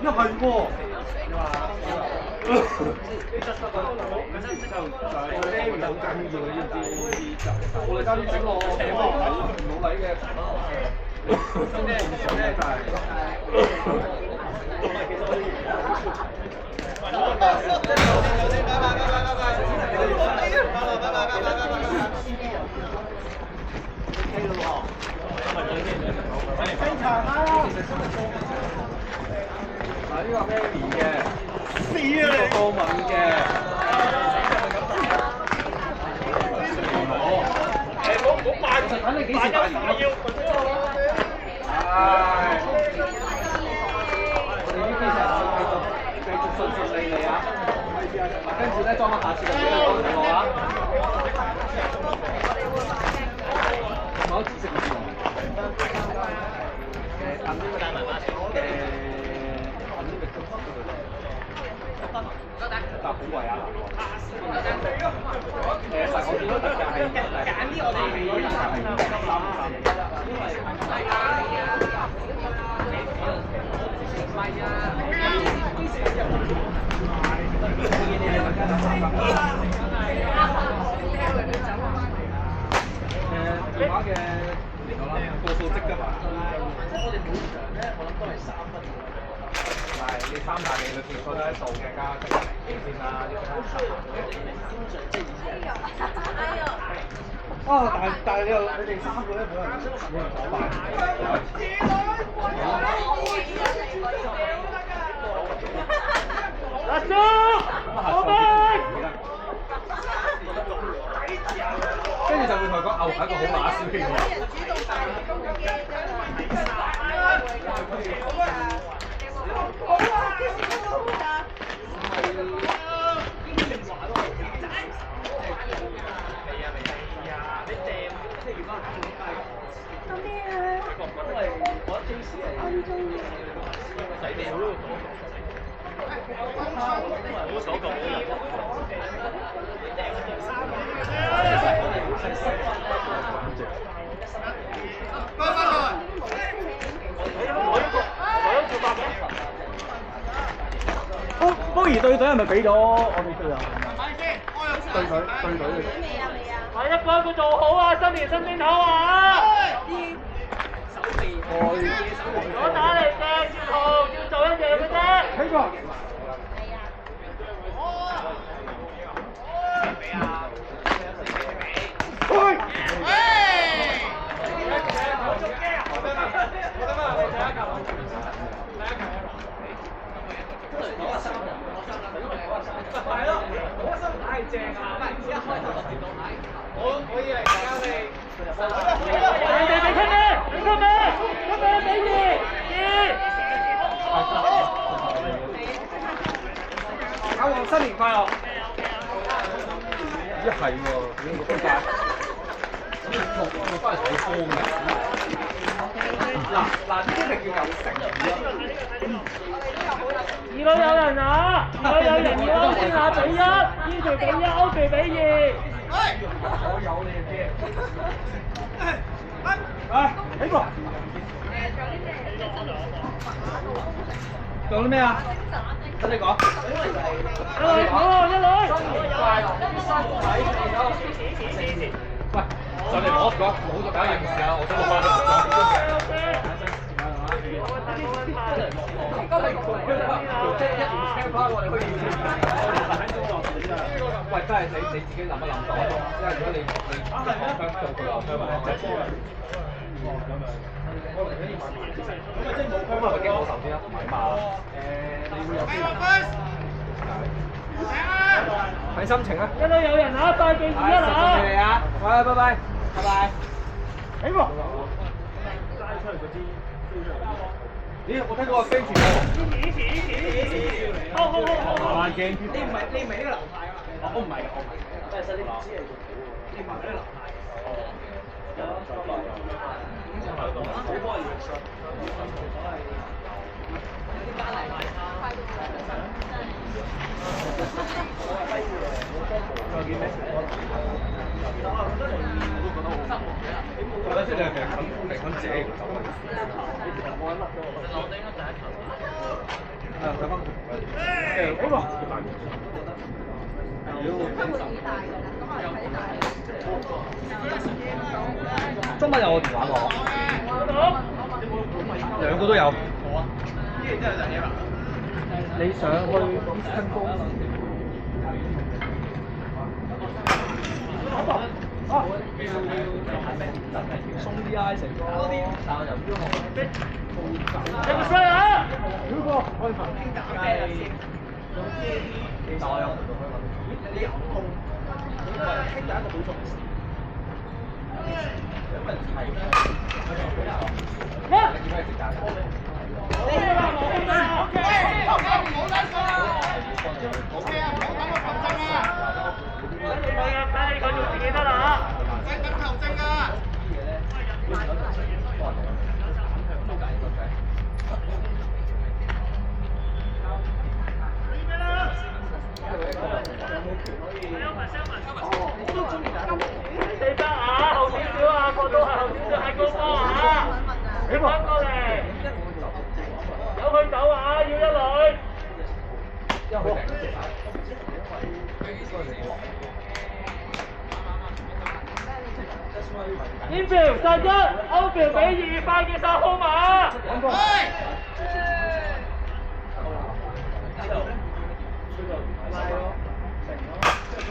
又係喎。我哋爭啲整落斜方唔好禮嘅。嗱，呢個 Mary 嘅，呢個高敏嘅。冇賣，其實等你幾時買完？係，我哋呢邊就繼續順順利利啊！跟住咧，裝翻下次嘅俾你講我啊！冇紫色嘅字。按呢個帶埋媽先。按呢個做乜嘅？但好貴啊！其實我見到特價係揀啲我哋係電話嘅個數積㗎嘛？即係我哋每場咧，我諗都係3分。係你3大嘅裏邊覺得數嘅加即係幾先啦？啊！但係你哋3個咧，冇人冇人伙伴。阿叔，我哋。跟住就會同佢講，牛係一個好乸燒嘅嘢。好啊！波兒對隊係咪俾咗我哋隊啊？對隊嘅。第一個做好啊！新年新年好啊！我打嚟嘅，要做一樣嘅啫。睇過。係咯，我心態係正啊！一開頭就見到睇，我以為大家哋你哋出咩？出咩？俾阿黃新年快樂！一係喎，點解？落翻嚟睇波嘅。嗱，呢啲係叫有誠意咯。二壘有人啊！二壘有人要歐先下比1，堅持比1，歐記比2。我有你嘅。起過。做啲咩啊？跟你講。一壘好，一壘。喂，上嚟攞咗，冇就搞件事啊！我想落翻去。喂，真係你自己諗一諗到，因為如果你做佢落去話，咁咪經我頭先啊？唔係嘛？你會有啲睇心情啊！一路有人啊，快記2-1啊！拜拜，拜拜。起喎！咦，我聽到個飛船喎！好，慢鏡。你唔係呢個流派啊？我唔係，但係實你唔知係你唔係呢個流派。再見咩？我覺得即係你係平均者嚟㗎。上翻個呢個自己買嘅。中文有我電話我，兩個都有。你想去Eastern Gold？送啲 I 成咯，但係由於我你個衰啊！嗰個開飯但我有唔到開飯。你有空？因為聽第一個好重視。因為係你點解食咖喱？OK 啊，唔好等我求證啊！睇你講做自己得啦嚇，唔使等求證啊！四百啊，後少少啊，過到係後少少係高波啊！你翻過嚟，有佢走啊，要一女。英標11，歐標比2快嘅10號碼。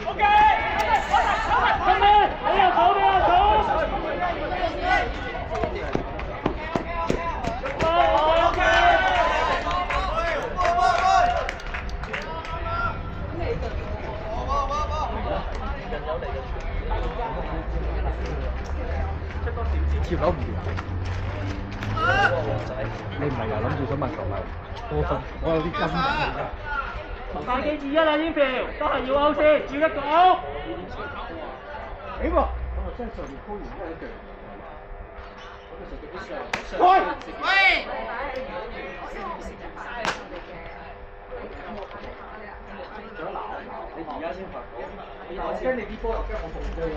OK， 今日你又跑，你又跑。貼樓唔掂，你唔係又諗住想問球咪？我有啲金㗎。快記2-1啦，英標都係要歐先，要一個歐。起喎！我真係上面鋪完一腳。喂！想鬧你而家先罰我驚你啲波又驚我送波喎。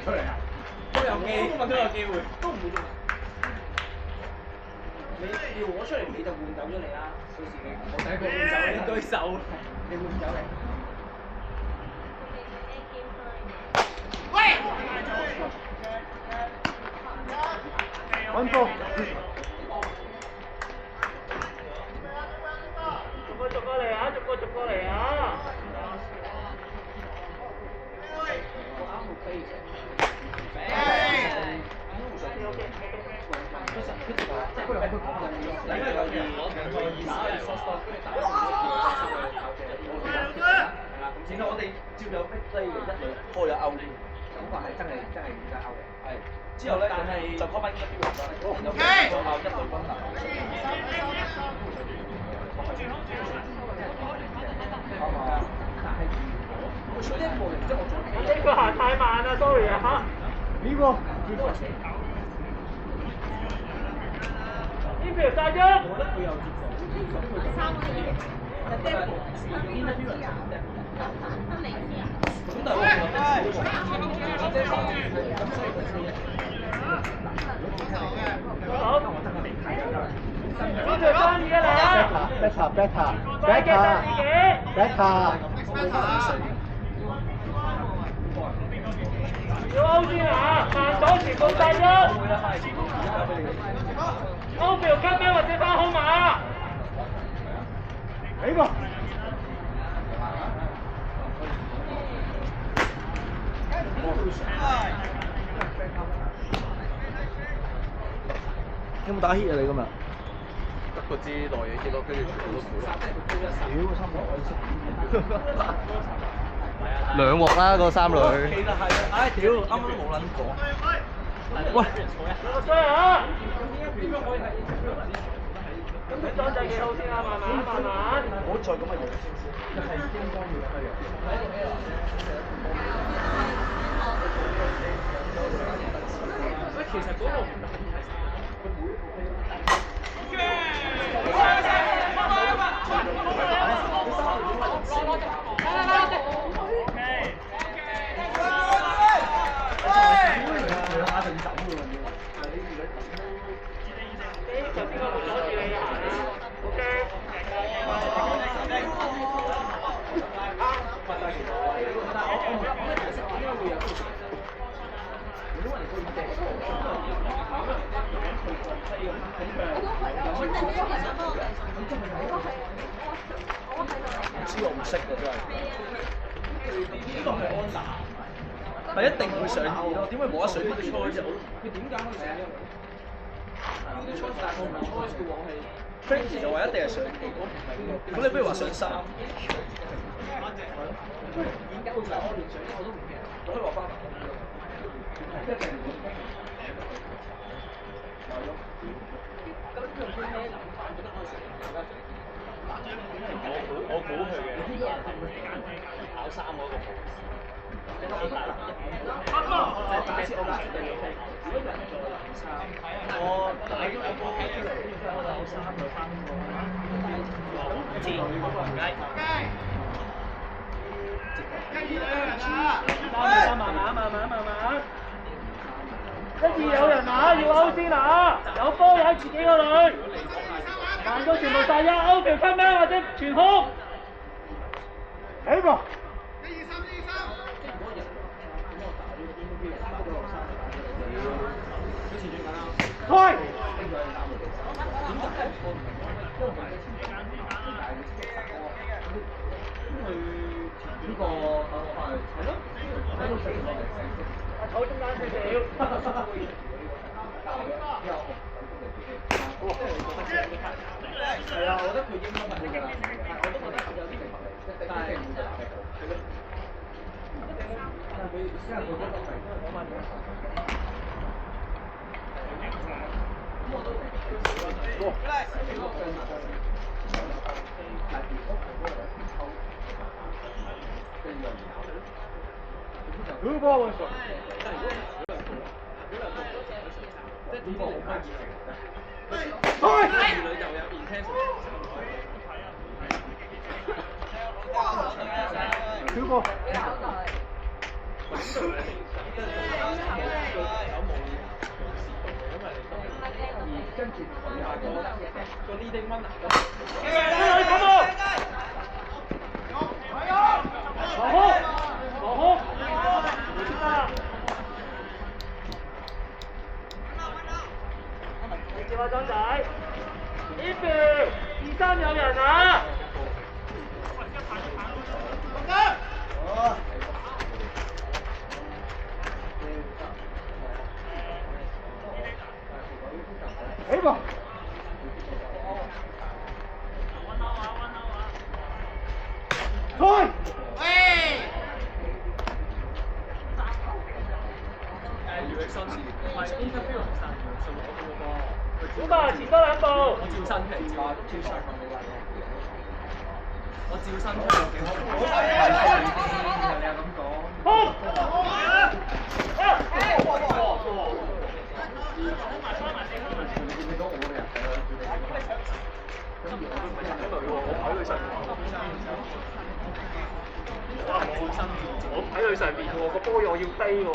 出嚟啊！都有機，都有機會，都唔會中。你要我出嚟，你就換走咗你啦。到時你我第一個換走你對手，你換走你。喂！揾波。逐個嚟啊！逐個嚟啊！然後我哋照有 big play 嘅一女開咗歐，咁話係真係而家歐嘅。係。之後咧，但係就 call 翻呢個標準。有個一隊軍團。呢個行太慢啦 ，sorry 啊嚇。呢個。呢條曬咗。我覺得佢有接受。3個億。就即係邊得啲人？咁但係我覺得好。呢條當然啦。Beta。要歐先啊！慢咗全部曬咗。歐標級咩或者3號碼？呢個。有冇打 hit 啊你今日？得個支內嘢 hit 咯，跟住全部都負啦。屌，差唔多2鑊啦個三女。其實係，唉屌，啱啱都冇撚過。喂，兩個追啊！點解可以係？咁佢裝仔幾好先啊？慢慢。唔好再咁嘅樣先，係應該要咁嘅樣。喂，其實嗰個唔係。知我唔識嘅真係。呢個係安娜，係一定會上二咯。點會冇得上呢個 choice 啫？佢點解可以上呢個？呢個 choice 但係我唔係 choice 嘅喎，係 Frankie 就話一定係上二。咁你不如話上三。點解會上我連上我都唔記得，我可以話翻。我估佢嘅考三嗰個步。我大咗個波出嚟，我考三就翻個。知。慢。跟住有人啊，要歐先啊，有波喺自己嗰度，慢到全部晒一歐條級咩或者全空，起步。開。呢個係咯，坐中間少少。係啊，我覺得佢應該係㗎啦，我都覺得有啲明白，但係但係佢因為佢嗰個係我問嘅。如果我說，即係呢個好關鍵嘅。二女就有 intention。小波。跟住個 leading runner。你接下張仔，呢邊23有人啊！起步。開。小白前多兩步。我照身皮，我照身皮。你又咁講。好。我睇佢上邊喎，個波我要飛嘅喎。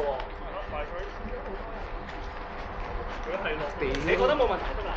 你覺得冇問題得啦？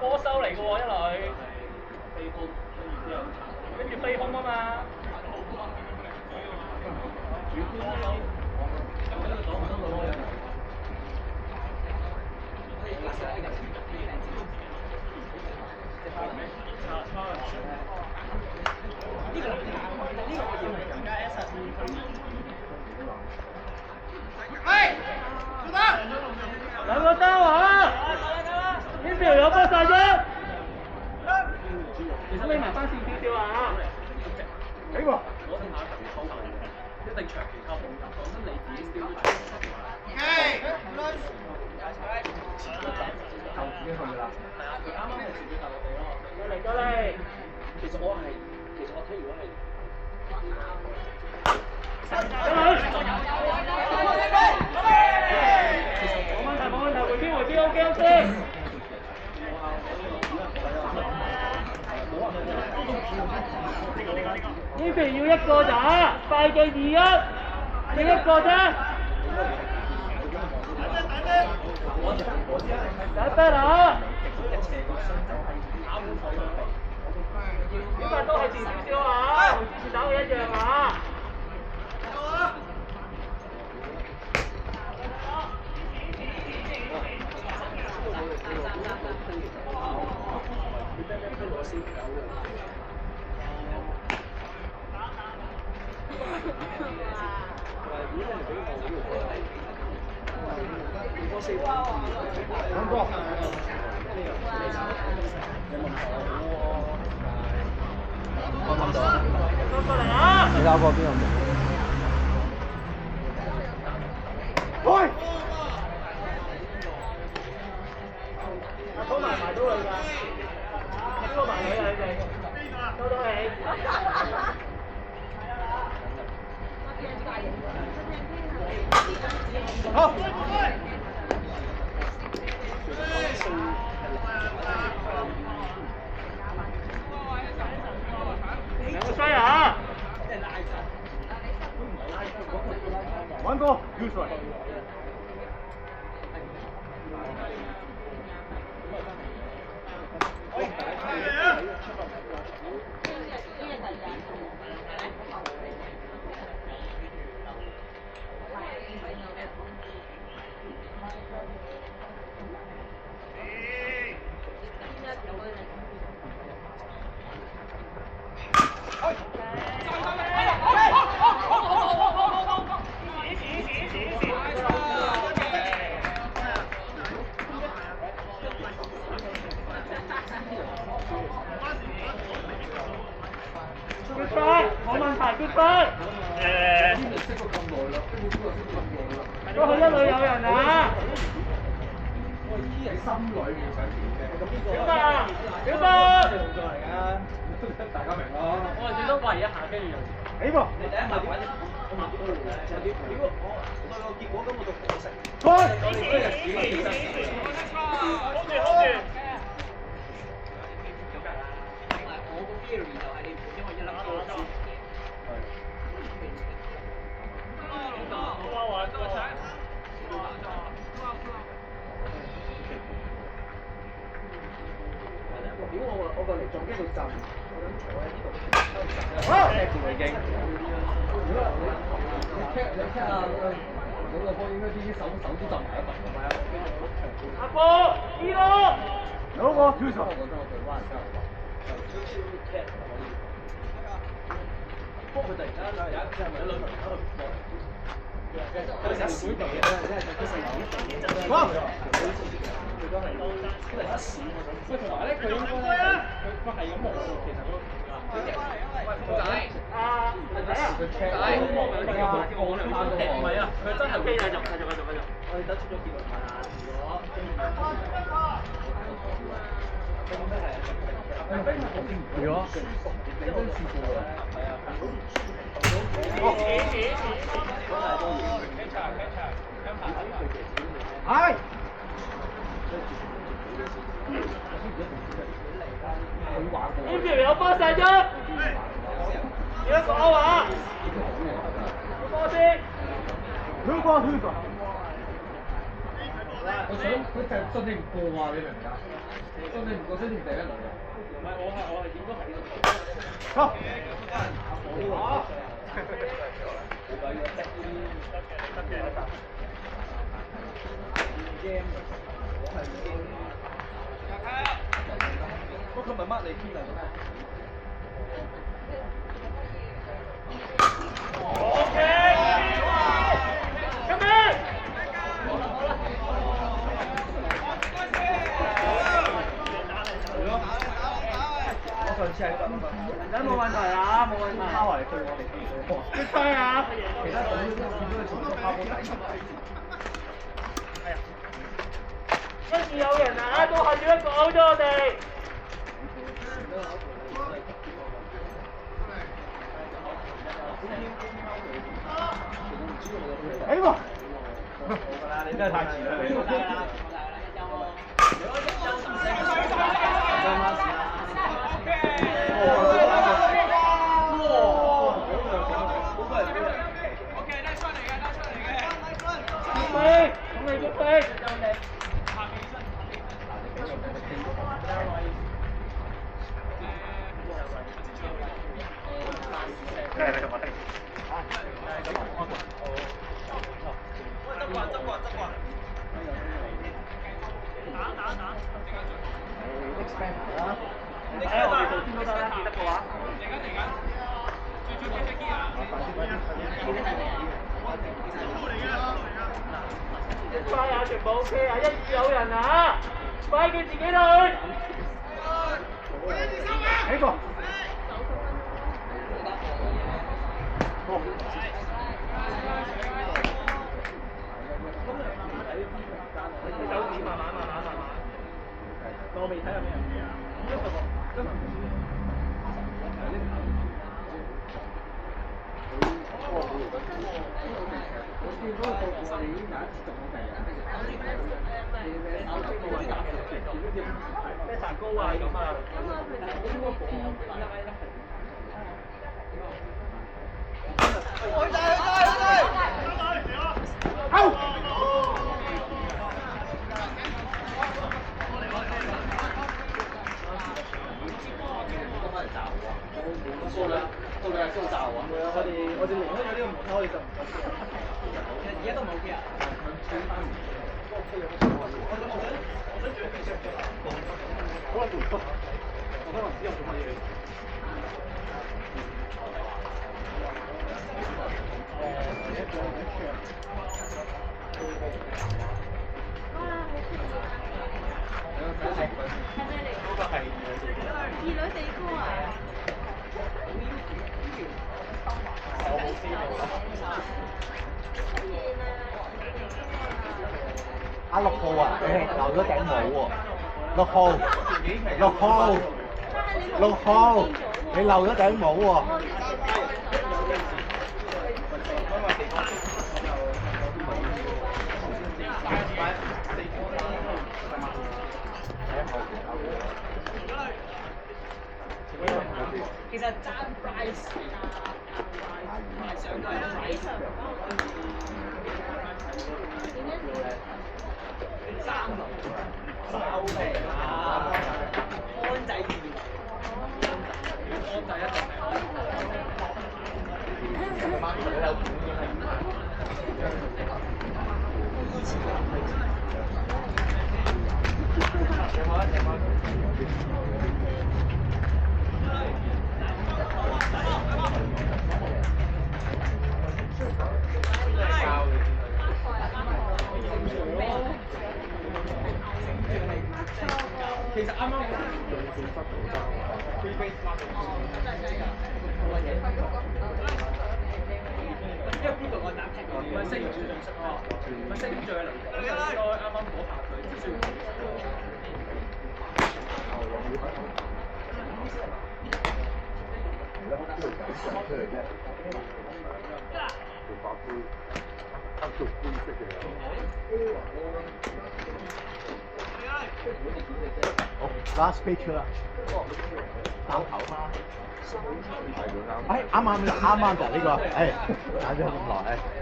波收嚟嘅喎，一女。跟住飛空啊嘛。兩個單啊！呢條有波晒啫。其實匿埋翻少少啊！起喎！攞定下球抽球，一定長期靠控球。講真，你自己丟。OK。球自己去㗎啦。係啊，佢啱啱係前邊球落地咯。過嚟。冇問題，回邊 OK。呢邊要一個咋，快嘅2-1，你一個啫。打得啦！小法都係遲少少啊，同之前打嘅一樣啊。你交過邊個冇？喂！拖埋都嚟㗎，拖埋女啊你哋，收到你。好。兩個衰啊！玩過，跳水。冇問題，決賽。都係一隊有人啊！小德，大家明咯。我係最多圍一下，跟住又。起步。你第一下玩如果我對個結果咁我就可惜。我個 theory 就係你因為一粒波知。屌我個嚟撞機度震，我想坐喺呢度。踢住已經。如果你踢啊，嗰個波應該啲手都震埋一份㗎嘛。阿波，呢咯。有個跳手。我覺得我對灣真係話，就超踢可以。不過佢突然間有一隻咪一輪喺度搏。佢成日水地嘅，佢成日一定嘢。哇！最多係因為一閃我想。喂，同埋咧，佢應該佢係咁望其實都。仔啊！佢 check 我望佢叫我兩翻都望。唔係啊，佢真係機繼續。我哋得出咗結論啊！如果你都試過啦，係啊。係。呢邊有波射咗，幾多個話？波先。兩個推咗。我想佢就真係唔過啊！你明唔明啊？真係唔過真係第一輪啊！唔係我係應該係呢度。好。好。不過佢咪乜你邊嚟嘅咩？OK。咁樣。我上次係咁啊，冇問題啊，冇問題。拋嚟對我哋幾多？決賽啊！其他隊都見到佢全部都拋波底。跟住有人啊，都係要一個 out 咗我哋。哎喎！你真係太遲啦！快啊！全部 OK 啊！一二有人啊！快啲自己去！呢個。我未睇有咩人。咩蛋糕啊咁啊？我哋嚟開咗呢個門口，我哋就唔而家都唔 OK 啊！二女地哥啊！阿6號啊，留咗頂帽喎。6號，你漏咗頂帽喎。其實爭 price 賣相都係 price。3樓收皮啦，安仔2樓，安仔1定其實啱啱因為邊度我打踢過，唔係升住上識啊，唔係升住嚟講，應該啱啱嗰下佢只需要。好 ，last picture 啦，打頭花。啱就呢個，打咗咁耐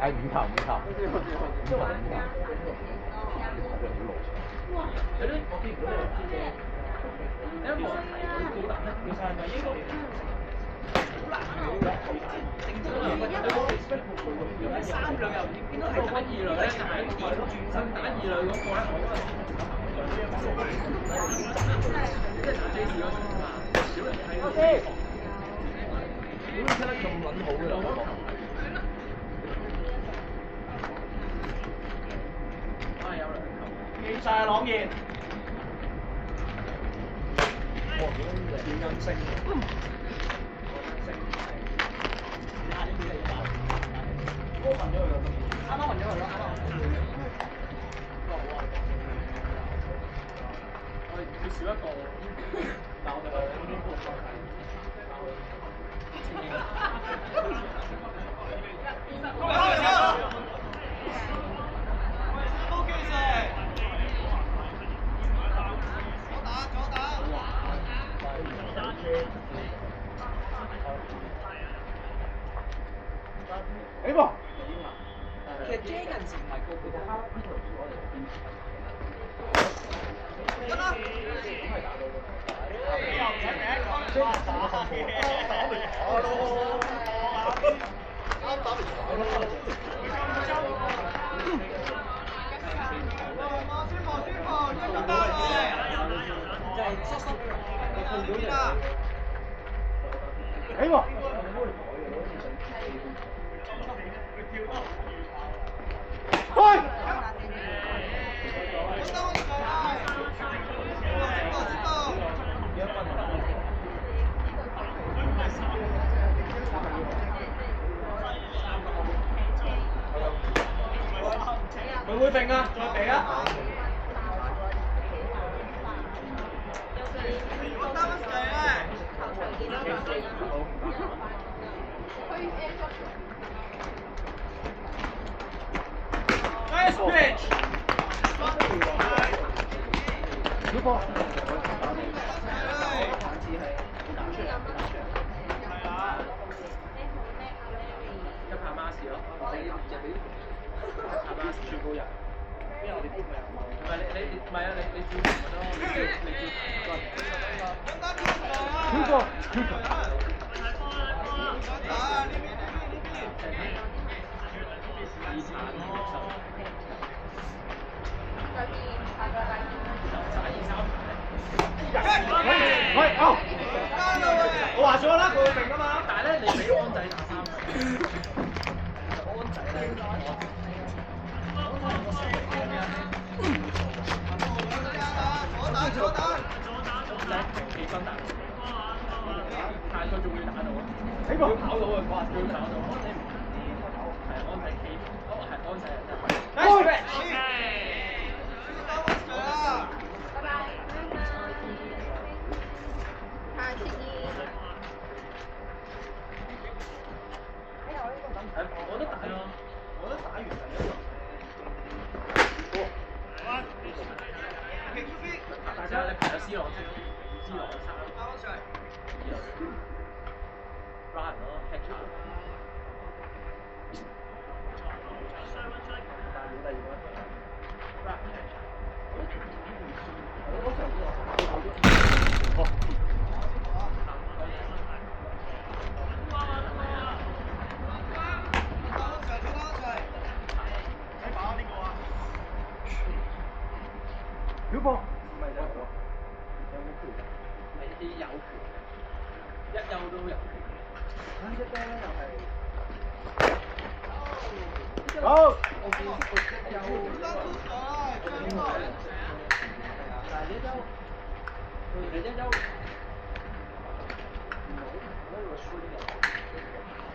，5球。三兩又見到係打二兩咧，但係電轉身打二兩嗰個咧，即係打 J 士嗰種啊嘛，少人睇。O.K. 點解踢得咁撚好嘅我覺得？有兩球，見曬朗然。哇！點音聲？啱啱暈咗佢咯，我哋缺少一個，但我哋兩邊都好快。起步。其實 J 陣時唔係個個都呢條我哋起步。開。佢會揈啊，再嚟啊！Nice pitch！小波。一拍 mask 咯，拍 mask 最高人。邊有我哋邊個人？唔係你唔係啊！你轉咪得咯，你小波。小波。喂，out！我話咗啦，佢會揈噶嘛。但係咧，你俾安仔打3分，安仔咧，左打，氣氛大，但係佢仲要打到啊！起步。要跑到啊！哇，要跑到，安仔唔係安仔企，係安仔真係。Nice pitch！我都打啊！我都打完第一輪。大家你排咗 C 朗先 ，C 朗3，2輪 ，Ryan 咯 ，head shot。第二個 Ryan head shot。小波。唔係有冇權？係啲有權，一休都有權。一休咧又係。好。我見一休。但係一休，你一休。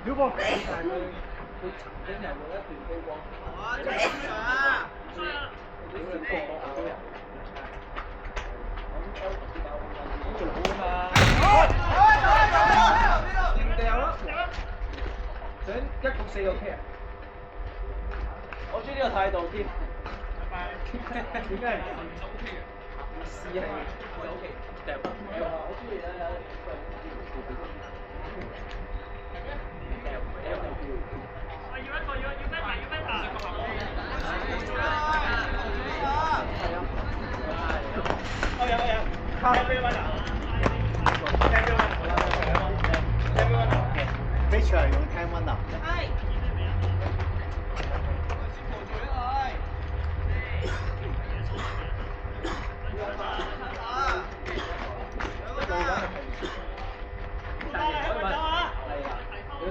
小波。但係佢曾經有過一段高光。你個個都有。做好啊嘛！定掉啦！想一局4個 K 啊！我中意呢個態度添。點解唔試係就 OK？掉。我中意咧。飛出嚟用聽溫啊！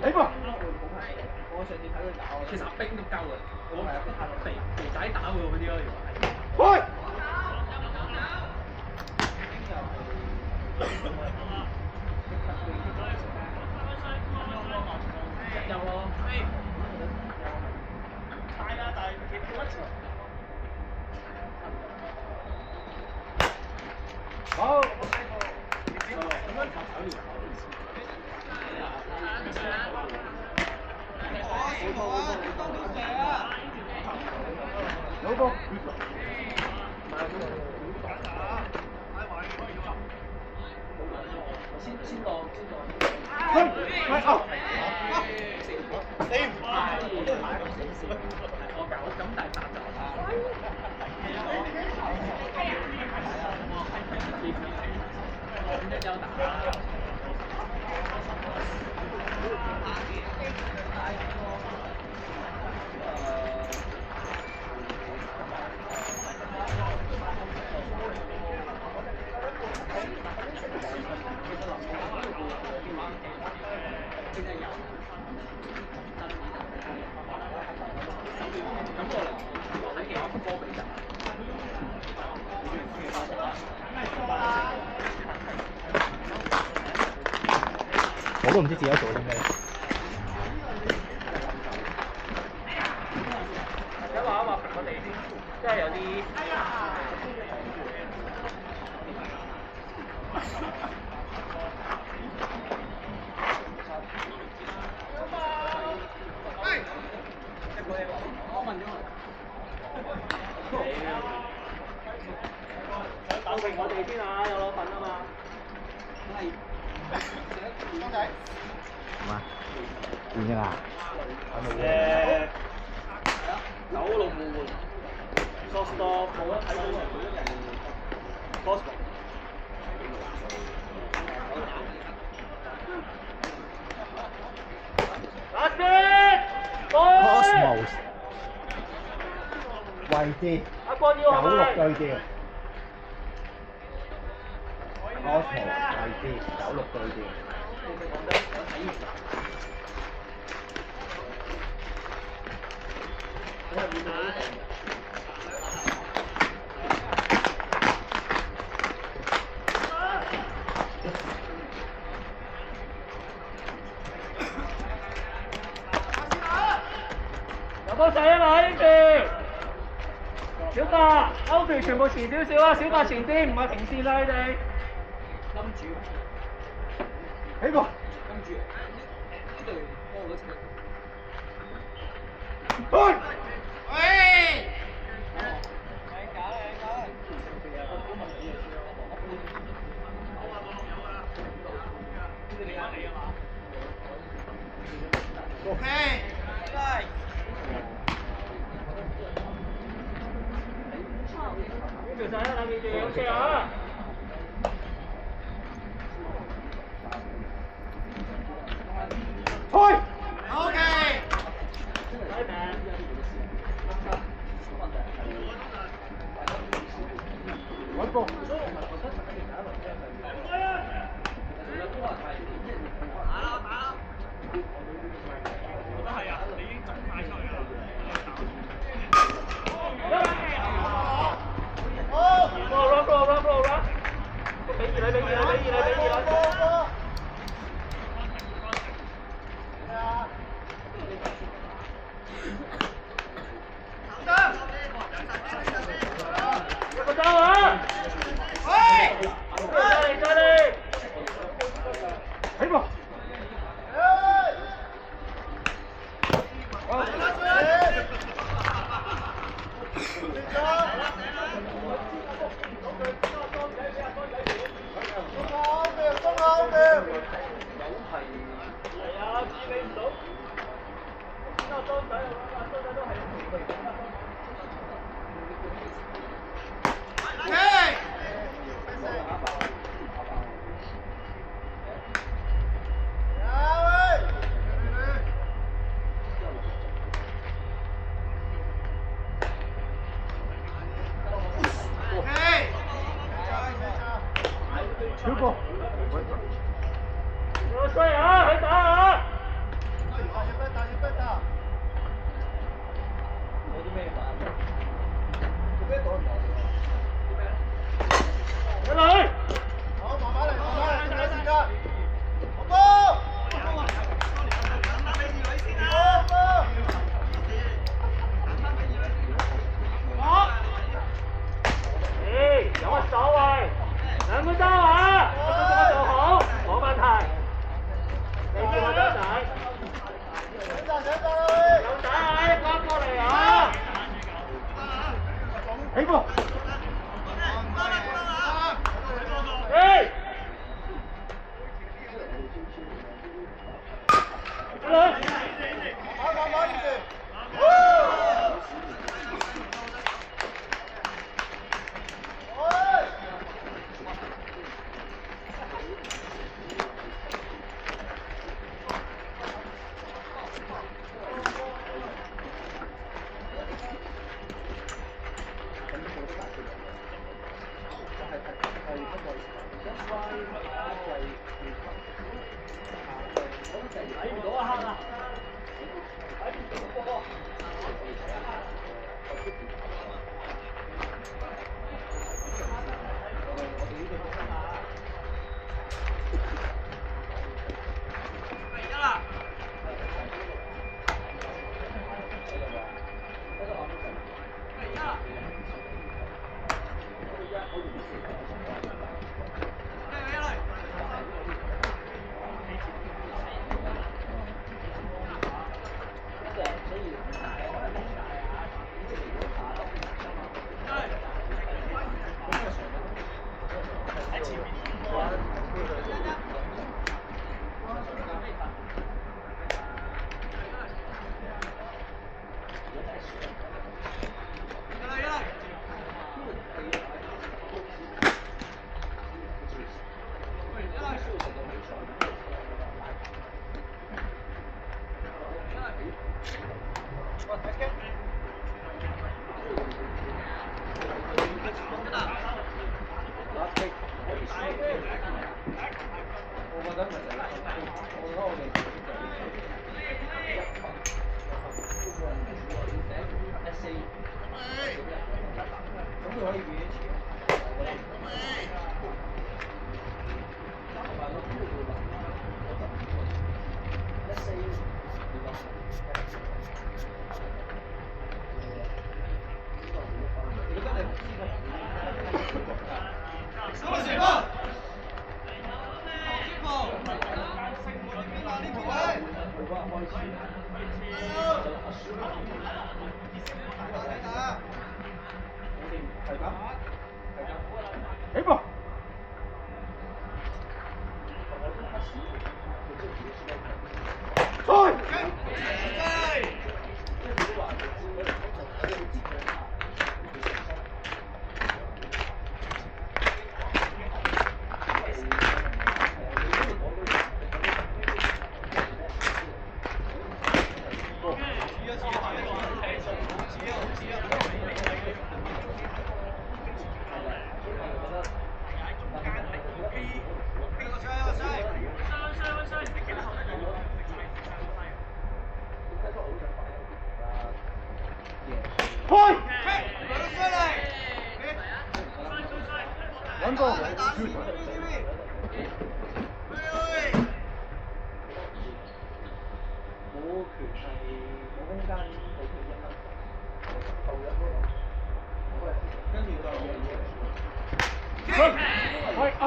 起步。我上次睇佢打，其實阿冰都鳩嘅，我係肥仔打佢嗰啲咯，原來係。開。一休咯。好。老公。先落。喂，哦。你唔係，我搞咁大集就一優打。我都唔知自己做啲咩。而家畫一畫平個地先，即係有啲。打平我哋先啊，有攞份啊嘛。係。江仔。嘛？完㗎啦。九龍互換。Softstop 冇得睇到人。Cosmo。打先。Cosmos。位置。阿光要係咪96對調。Cosmo 位置96對調。有波仔啊嘛呢條，小白歐條全部前少少啊，小白前啲，唔係平線啦你哋。冧住。起步。跟住。呢度幫我一齊。去。喂！OK。呢條仔啊，諗住兩隻啊！去。OK。揾波。小波。我衰啊，去打啊！有啲咩打？一女。好，慢慢嚟，慢慢嚟，睇時間。好波。有乜所謂？兩個揸啊！我做好，冇問題。你叫我仔仔。醒晒，醒晒。起步。哎！来！睇唔到啊！黑啊！睇唔到個波。起步。揾個冇權係冇空間俾佢一粒投入嗰度，跟住就係啊！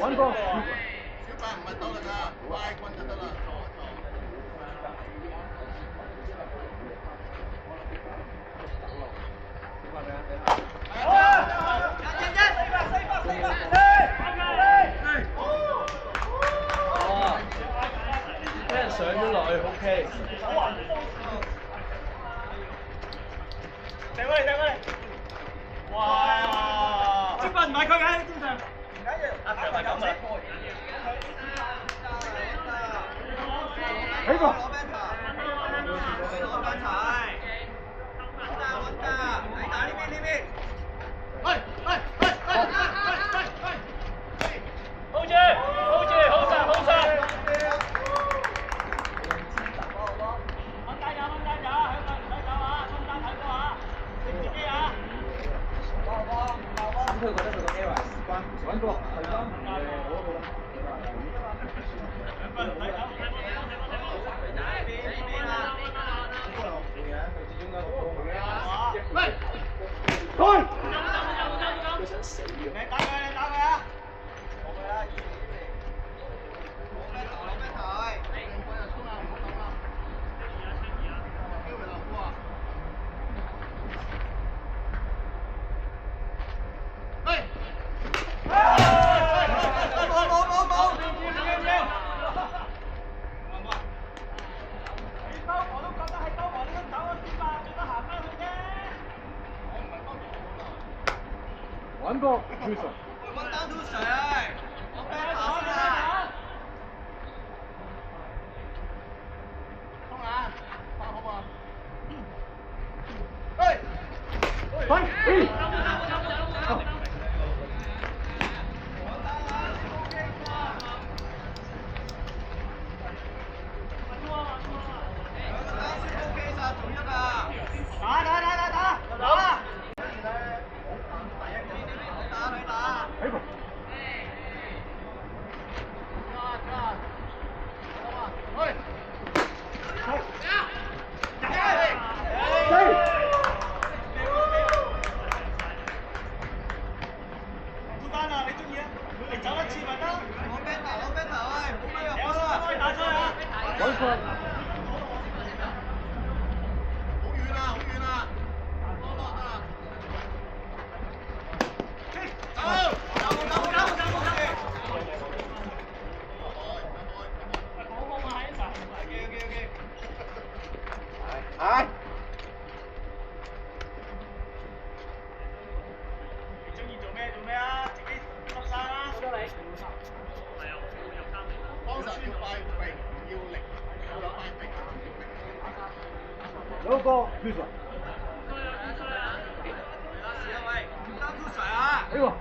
揾個小白唔係兜㗎咋，拉棍就得啦。俾人上咗落去 ，OK。哇！即係唔係佢嘅，通常。唔緊要，打埋咁先。起個。好住，好住，好實，好實。掹低咗，掹低咗，響度唔使走啊，中間睇波啊，食自己啊。咁佢覺得佢個 error 係事關揾個係啦。兩分唔使走。喂！開！你打佢，你打佢啊！揾個追上。有個追上。哎呦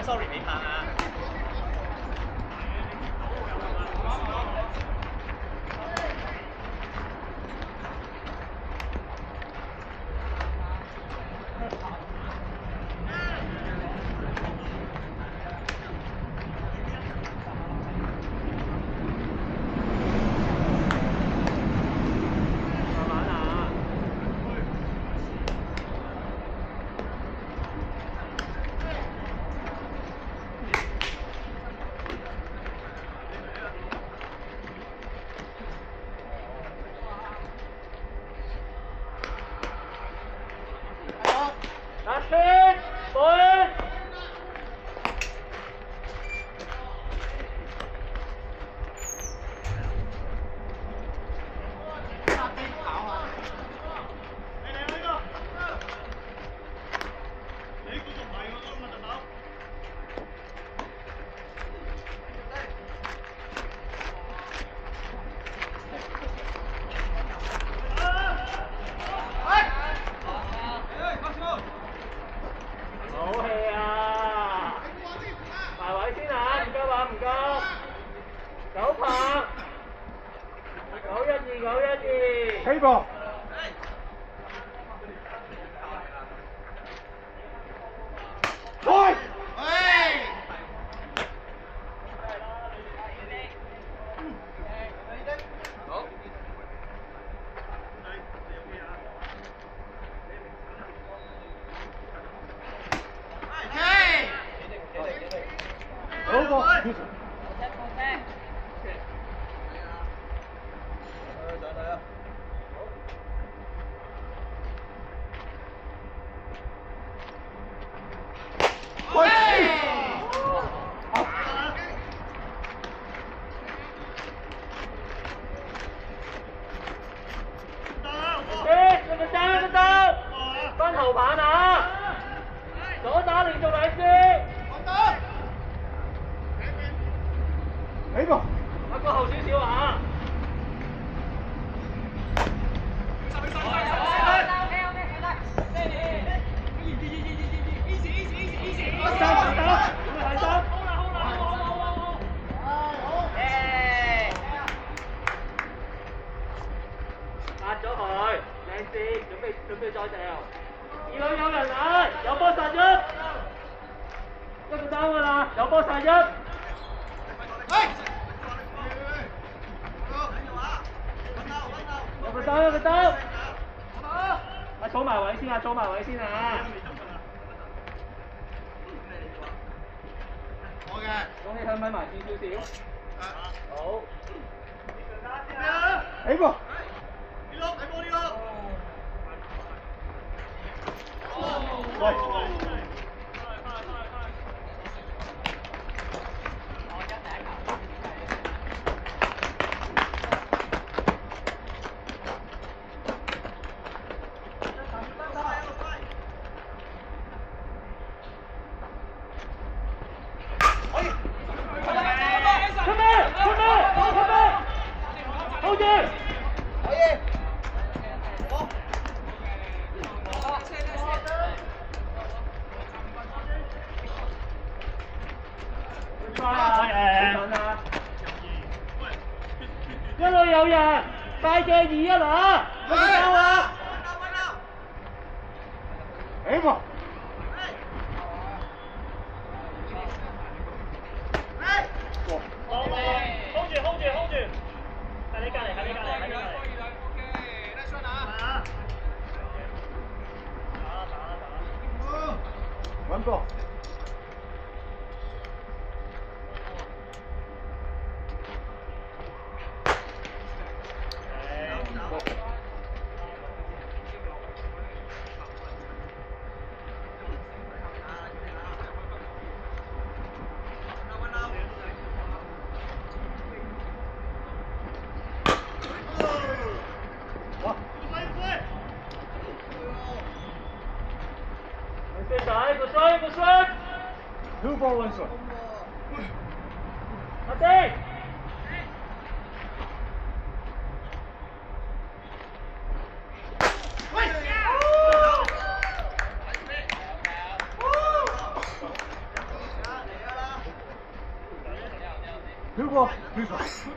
！sorry 你拍啊！ ，Jackie。起步。開。好過。分頭棒啊！左打連續兩次。起步。阿哥後少少啊！壓咗佢，靚線，準備再掉。二壘有人啊，有波殺一個單㗎啦，有波殺一。有個單，有個單。啊，儲埋位先啊，儲埋位先啊。恭喜佢咪埋少少。好。起步。喂。hold住。一路有人，快借2啊嗱，有冇交啊？起步。hold住，喺你隔離，喺你隔離。揾波。個衰。2 ball 1 strike。阿丁。2 ball 2 strike。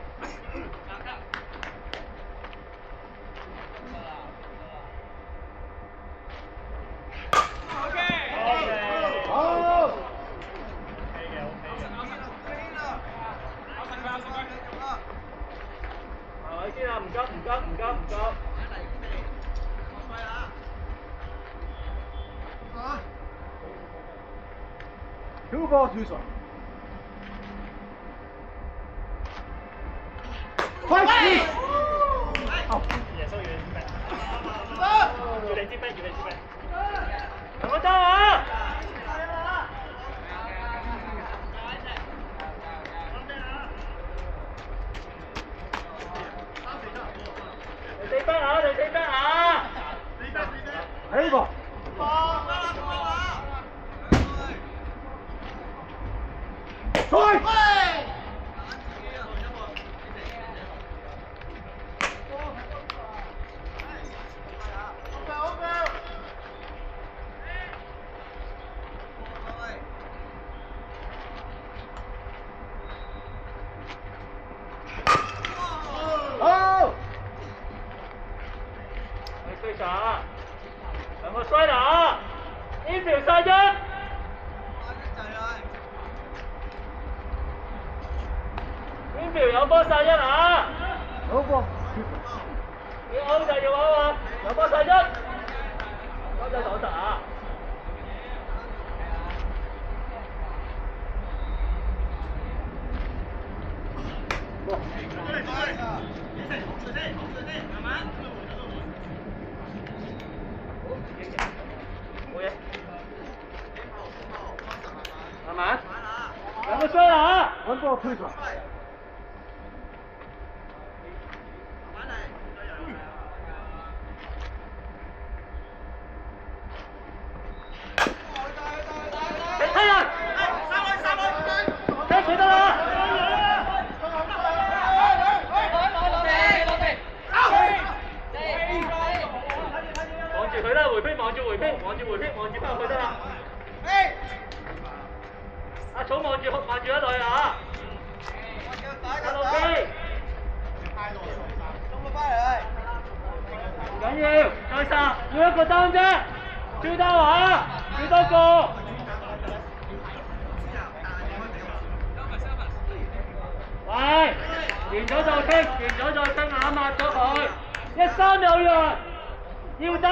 唔急。2 ball 2 strike。快啲！耶穌要你接兵，同我鬥啊！你死筆啊！起步。衰啦！in 條晒啫。in 條有波晒一啊！好波。你好就要啊！有波晒一，多謝講實啊！冇嘢，慢慢，兩個衰啦嚇！揾波推出。你睇人，聽佢得啦。望住佢啦，回飛，望住回飛，望住回飛，望住翻入去得啦。阿草望住一隊啊！阿老基，唔緊要，再殺，要一個單啫，最多話，最多個。喂，完咗就傾，完咗再傾，眼抹咗佢，13有人，要走。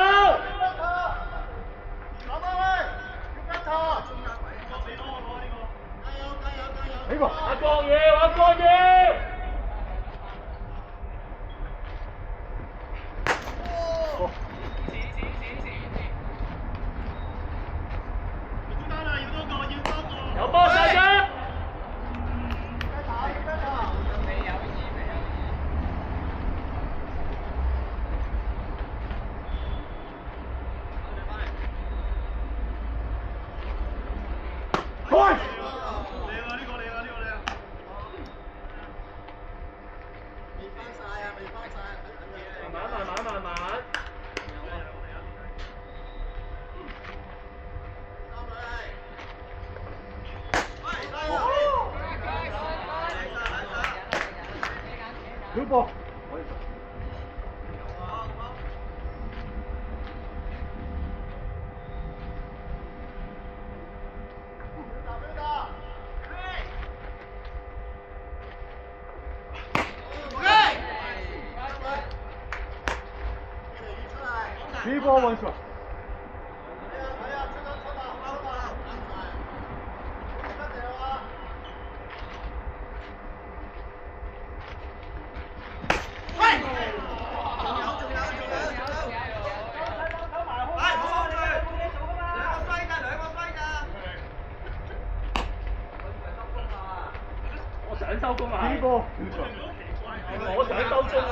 阿國要，阿國要。有波晒啫。慢慢。小波。3波1 shot。我想收工啊！呢波我想收工啊！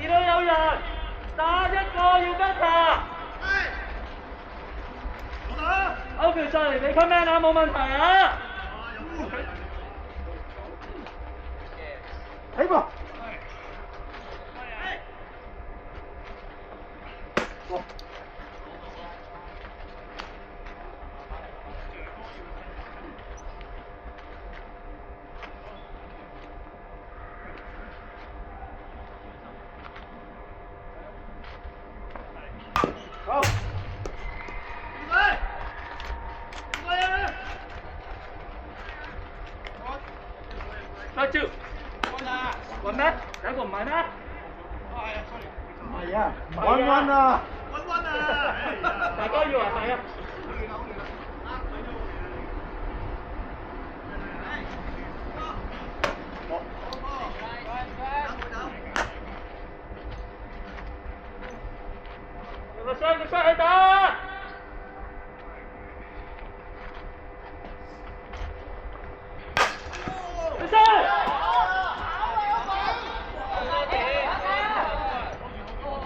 二隊有人，打一個要跟查。歐橋上嚟，你 comment 啊，冇問題啊。起波。好。再招。穩咩？有一個唔係咩？唔係啊，1-1啊。大家以為係啊？雙去打！你先！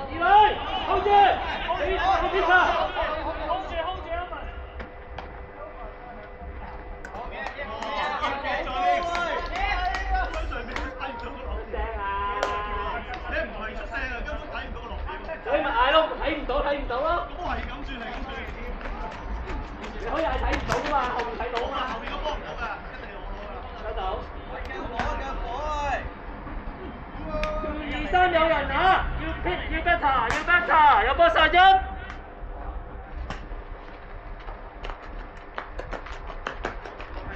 二女，hold住，你邊場？hold住啊嘛！所以咪嗌咯，睇唔到咯。都係咁轉。你可以係睇唔到噶嘛，後面睇到嘛。後面個波唔到㗎，一定攞㗎。收到。2、3有人啊！要 better，有波殺音。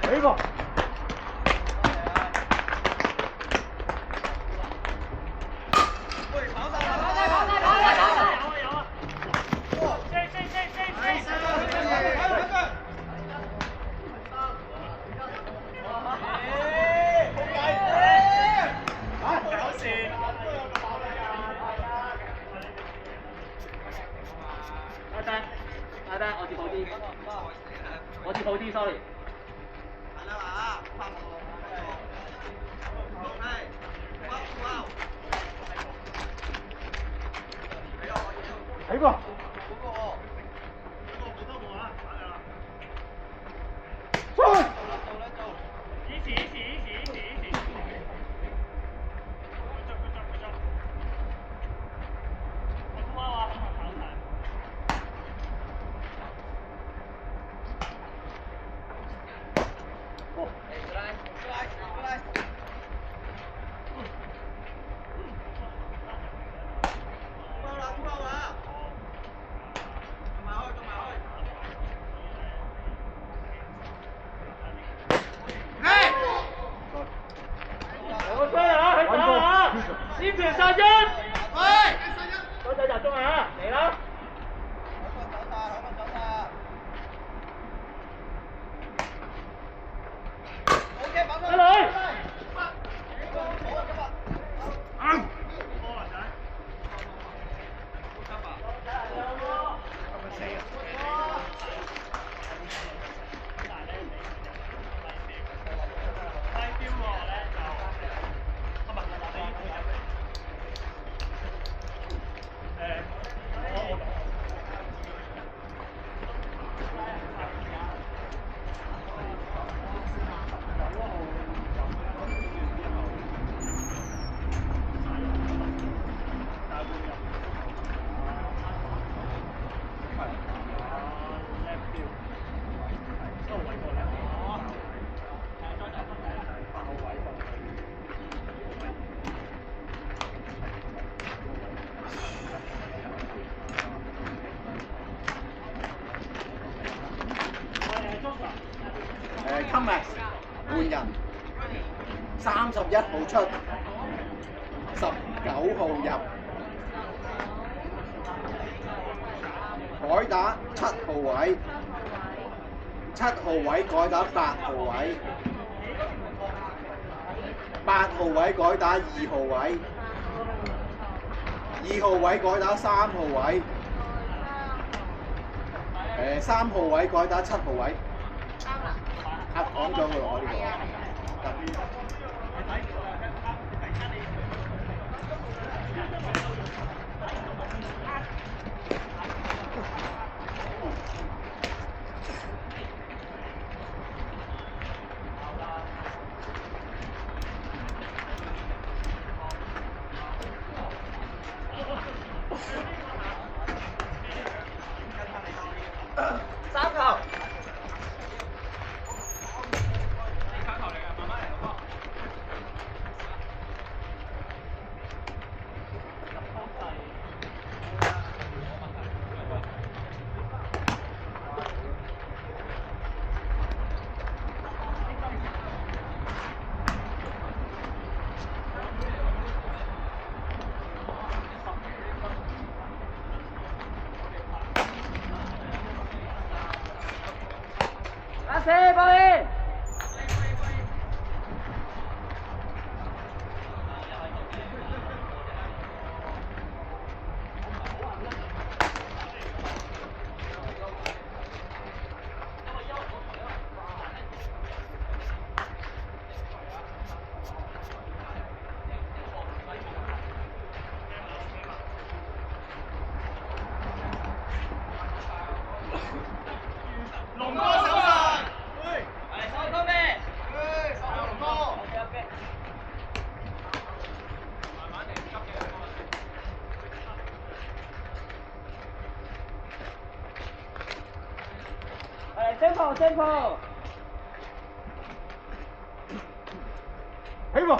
呢個。阿丹，我接好啲，sorry。睇過。呢條殺一，多仔集中啊，嚟啦！一女。Cummins 換人，31號出，19號入，改打7號位，7號位改打8號位，8號位改打2號位，2號位改打3號位，3號位改打7號位。講咗佢喎呢個。3球。升鋪升鋪。起喎。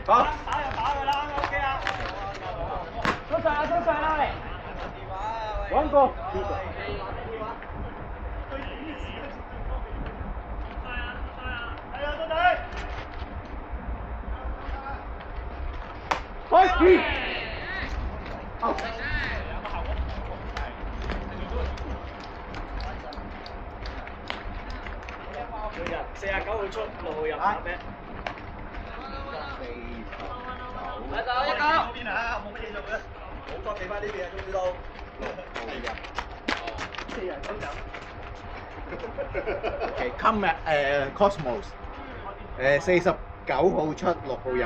好，打就打佢啦 ，OK 啊。出晒啦，出晒啦，嚟。揾個。係啊，到底。開始。好。每日49號出，6號入打咩？一九嗰邊啊，冇乜嘢做嘅，冇再企翻呢邊啊，終於到4人咁走。OK， 今日Cosmos 49號出，6號入。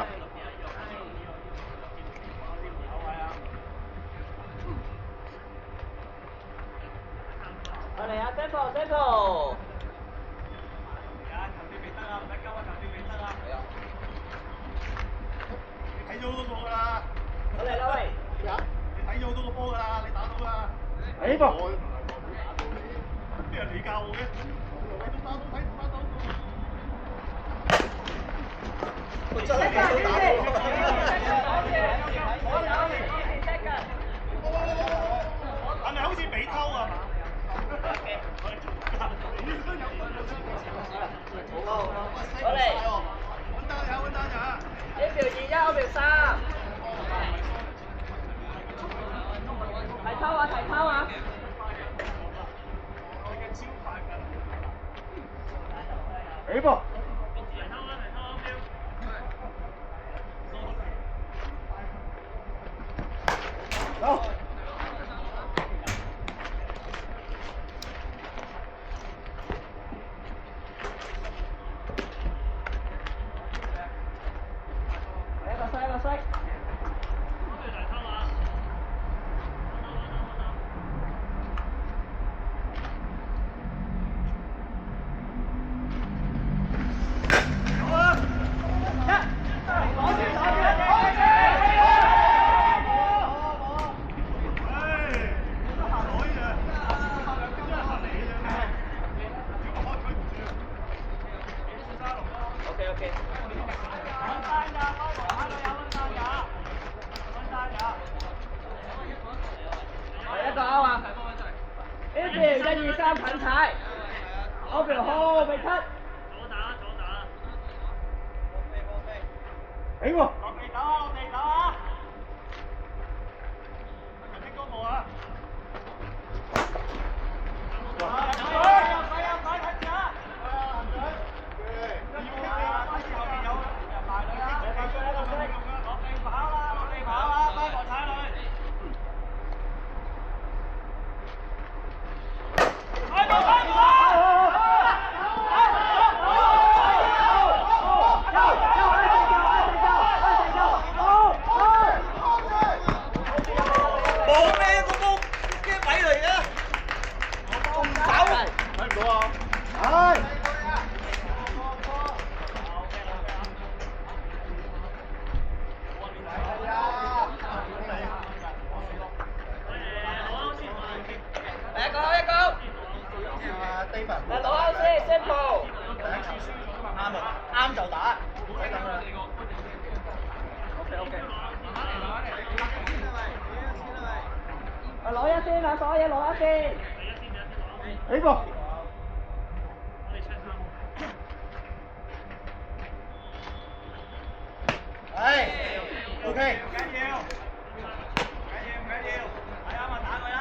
我嚟啊 ，Sample。睇咗好多個㗎啦，我嚟啦喂，你睇咗好多個波㗎啦，你打到㗎。起步。邊人嚟教我嘅？睇到打到睇唔打到。我真係睇到打係咪好似俾偷啊？我嚟。穩單呀，穩單呀。呢條21，我條3。提偷啊，提偷啊！起步。走。一個西。一個歐啊！呢條1、2、3近踩，嗰條後備出。左打。起喎！落地走啊！人啲高步啊！入水，睇住啊！後邊有人埋你啊！落地跑啊！低步踩佢。攞歐先 ，Sample。啱就打。OK。攞一先啊，所有嘢攞一先。起步。係 ，OK。唔緊要，睇啱咪打佢啦。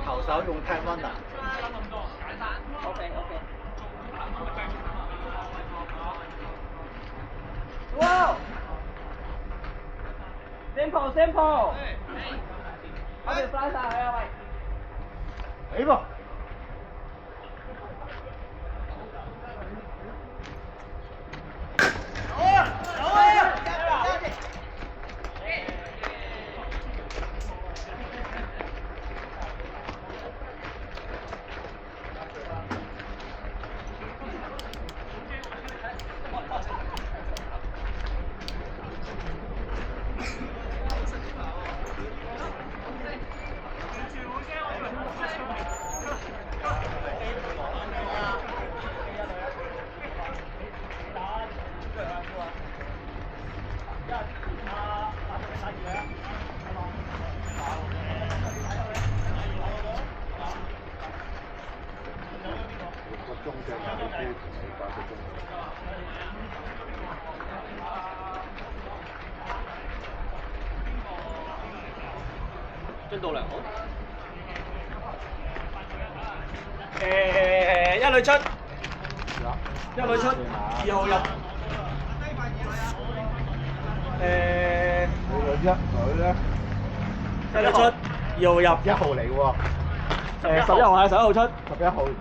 投手用 tap runner。哇 ！Sample，我哋翻晒佢啊喂！起噃！進度良好。一壘出，一壘出，2號入。一壘出，2號入。1號嚟喎。11號係11號出。11號出。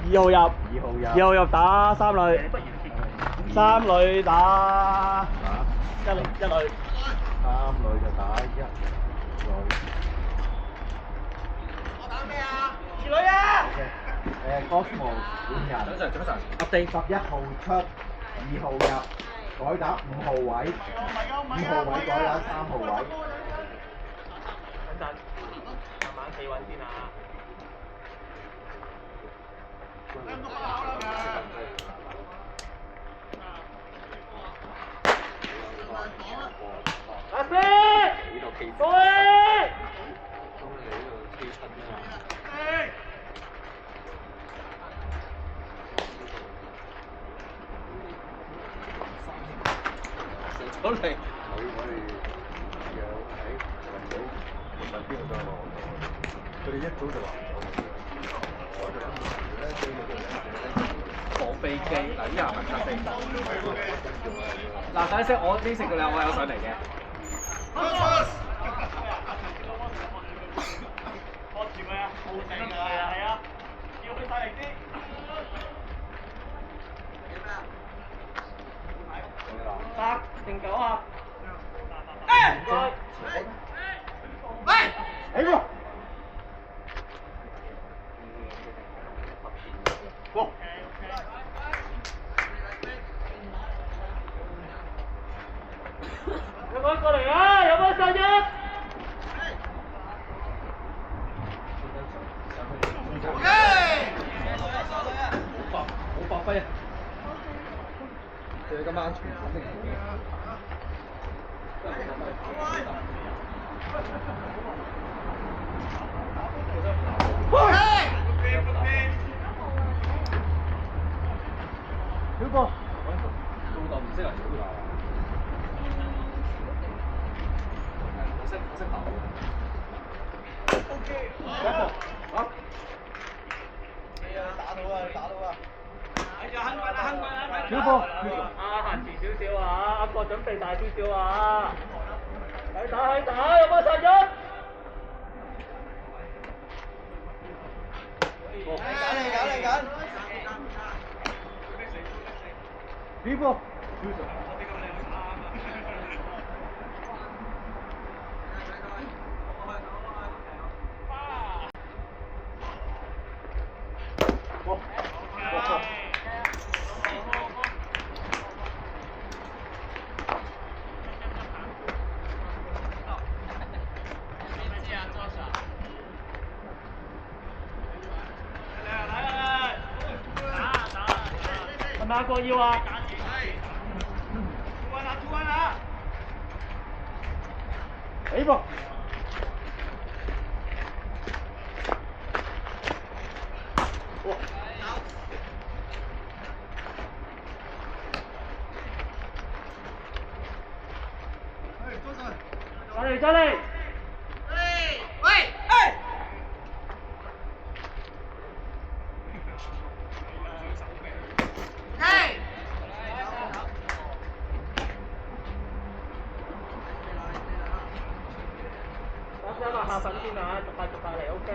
2號入。2號入。2號入打三壘。三壘打。一壘。三壘就打一壘。二壘啊Cosmo 本人。早晨。11號出，2號入，改打5號位，5號位改打3號位。等陣，慢慢企穩先啊！阿飛，過嚟！好嚟。佢哋一早就話放飛機，嗱依家係咪飛？嗱，等陣先，我應承到你，我有上嚟嘅。拖住佢啊！好正㗎，係啊！叫佢細力啲。8定9啊？起喎！有冇過嚟啊？有冇上啫？好發揮啊！對今晚全肯定小波，老豆唔識人做㗎。我識打。好。小波，行前少少啊！阿國準備大少少啊！去打，有冇上咗？小波。係咪阿國要啊？起噃！嚟再嚟。等下粉先啊，逐塊嚟 OK。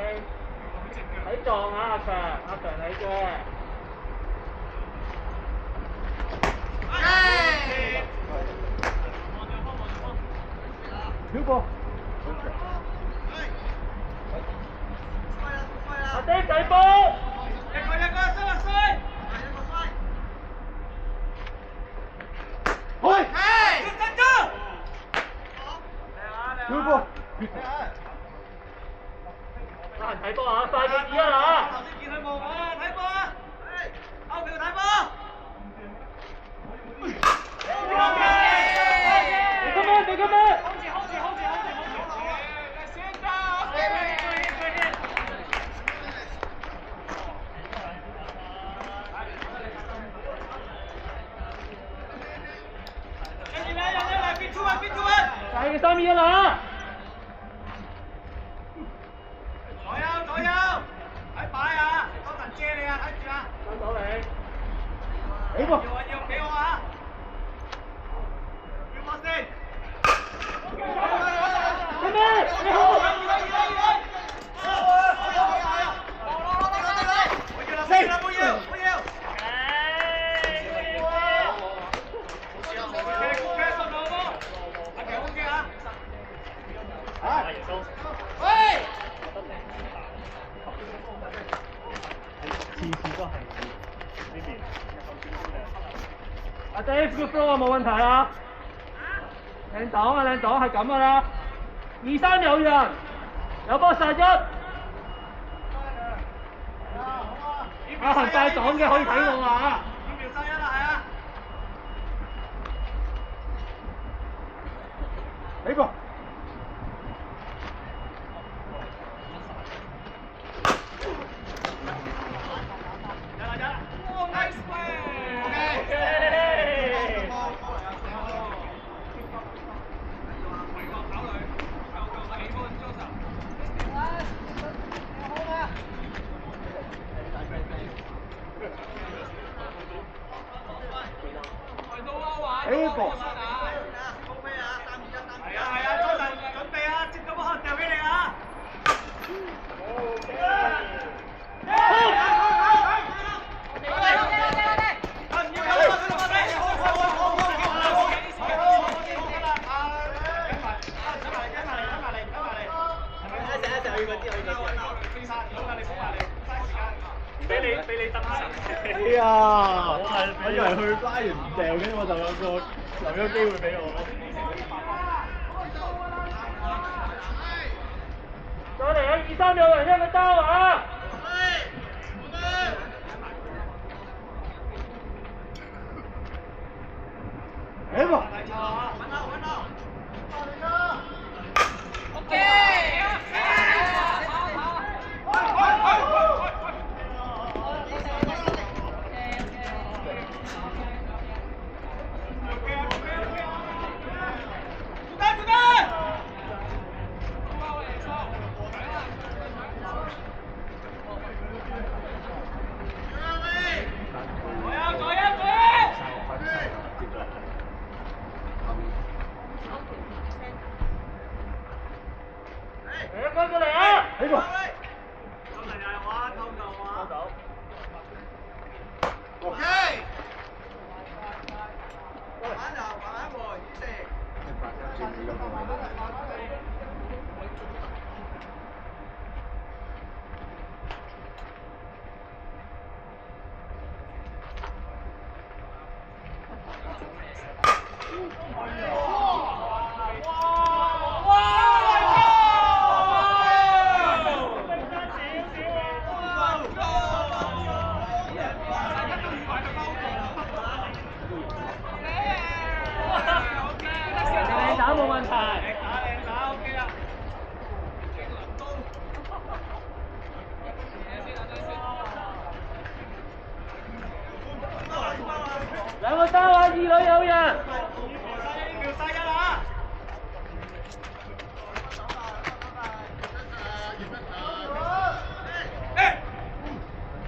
睇撞啊，阿強你嘅。跳過。阿 Dave 仔波。去。跳過。得閒睇波啊，快啲指啊嚇！你咁樣。快啲3-2-1啦！收到你。起過。妹妹，你好。阿 Dave good flow 啊，冇問題啊。靚檔啊，靚檔係咁噶啦。2-3有人，有波殺一。阿恒帶檔嘅可以睇我啊。起過。哎呀！我以為佢拉完唔掉，跟住我就留咗機會俾我。再嚟啊！2-3有人一個兜啊！起過。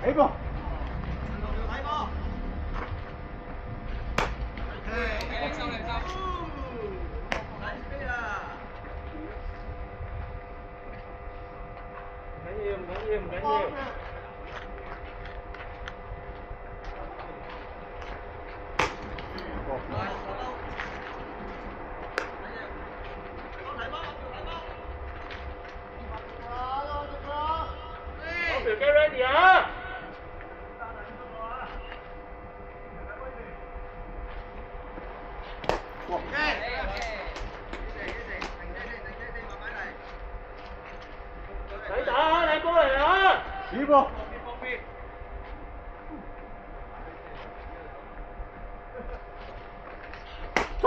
起步。唔緊要。Get ready 啊！睇打啊！你過嚟啊！起步。推。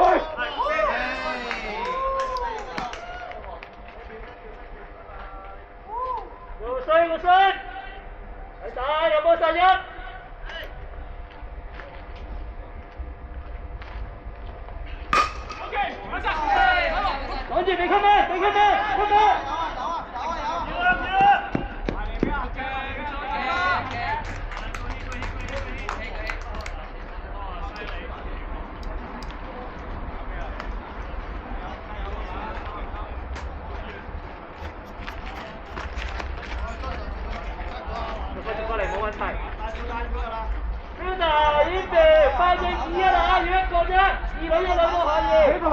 個衰，睇打有冇實一？趕住俾佢咩？俾佢咩？佢咩？過嚟冇問題。Fielder 預備，快正2啊啦，要一個啫，2女有2個可以。起步。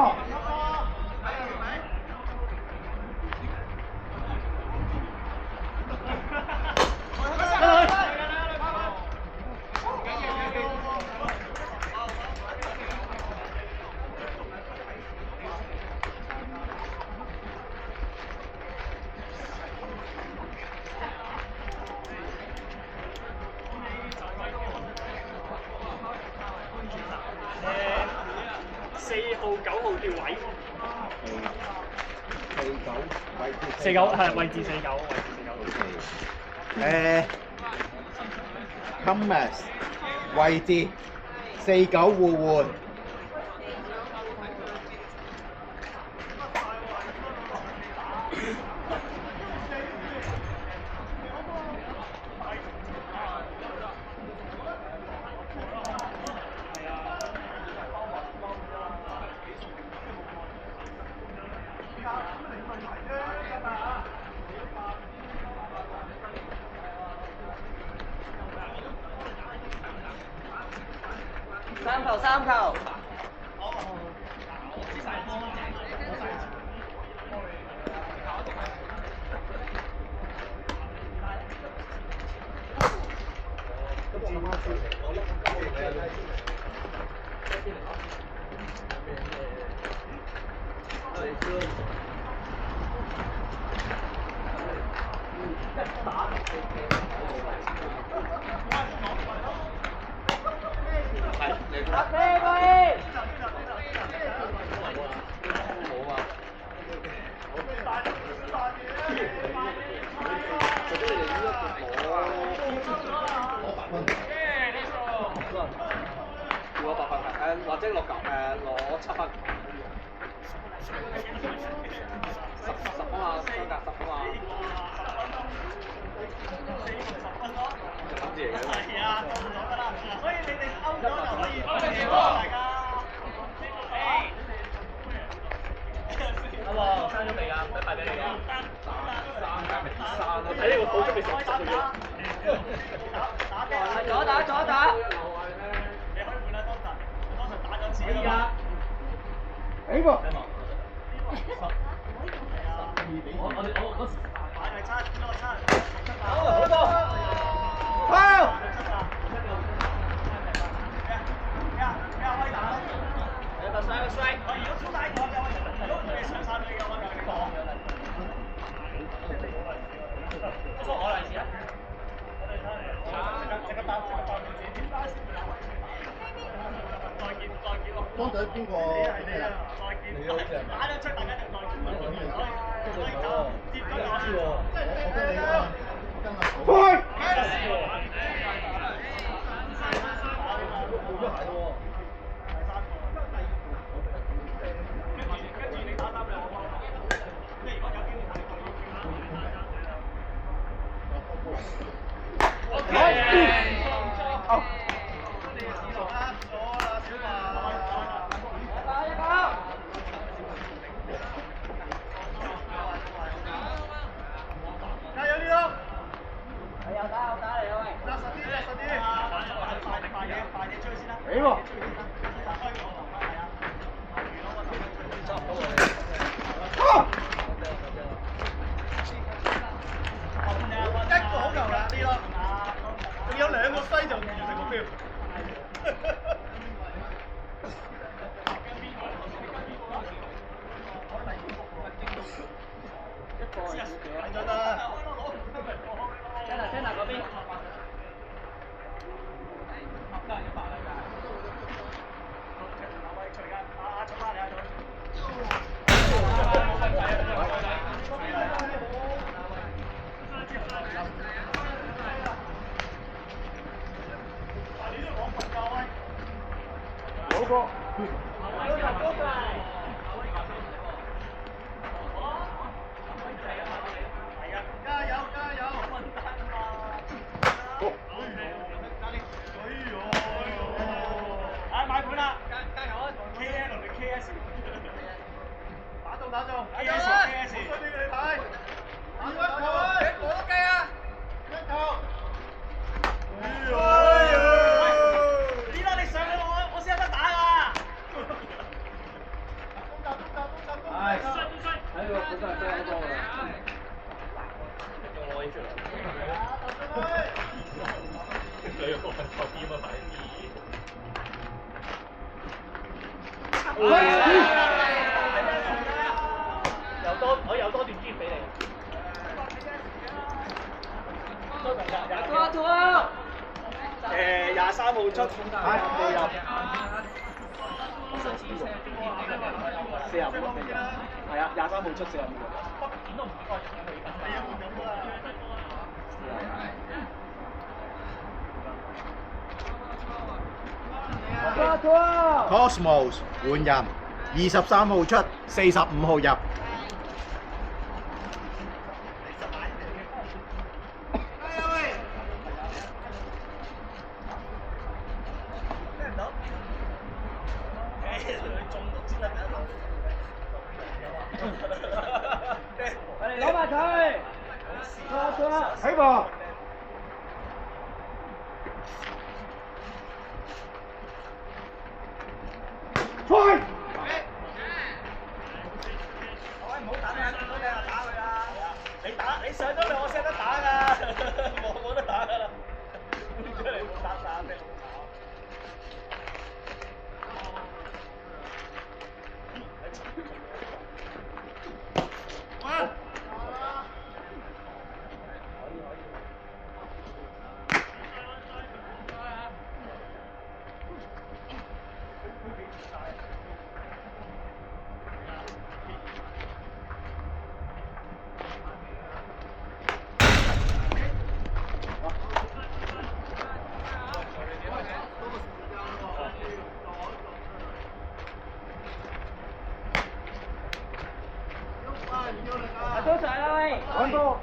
4號、9號調位。49係位置49。Thomas 位置49互換。三球。攞8分或者攞7分。10啊嘛，相隔10啊嘛。就諗住嚟嘅。係啊，所以你哋歐咗就可以大家。好，刪咗未㗎？唔使派俾你㗎。刪睇呢個補足未成10個月。打。你可以換啦，當時打咗次啦。起步。我嗰時擺係差幾多差好波。幫隊邊個？你好似係打咗出，大家就再見。可以走，接咗我。我跟你啊，跟阿寶。喂！冇咗鞋喎。跟住你打3兩，即係如果有機會睇到。OK。加油呢度！係有打嚟啊喂！揸實啲，揸實啲！快啲追先啦！俾喎！一個好球啦啲咯，仲有兩個西就完成目標。睇咗啦。聽嗱嗰邊。嗰個。加油加油！哎買盤啦！加油啊 ！KL 定 KS？ 打中 KS， 好俾你睇。打球啊！我都計啊！一球。呢啦你上去我先有得打啊！係。喺個本身係飛好多㗎。有多段專俾你。23號出，冇入。45係啊，23號出45。Cosmos 換人，23號出，45號入。攞埋佢。起步。出去。唔好打啊！打佢啊！你上咗嚟，我先得打㗎，冇得打㗎啦。出嚟冇打咩？多晒啦喂！揾波。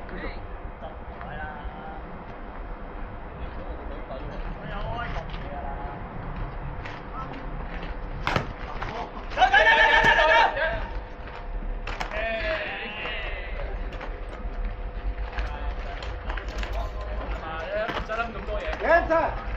唔使諗咁多嘢。Yes sir。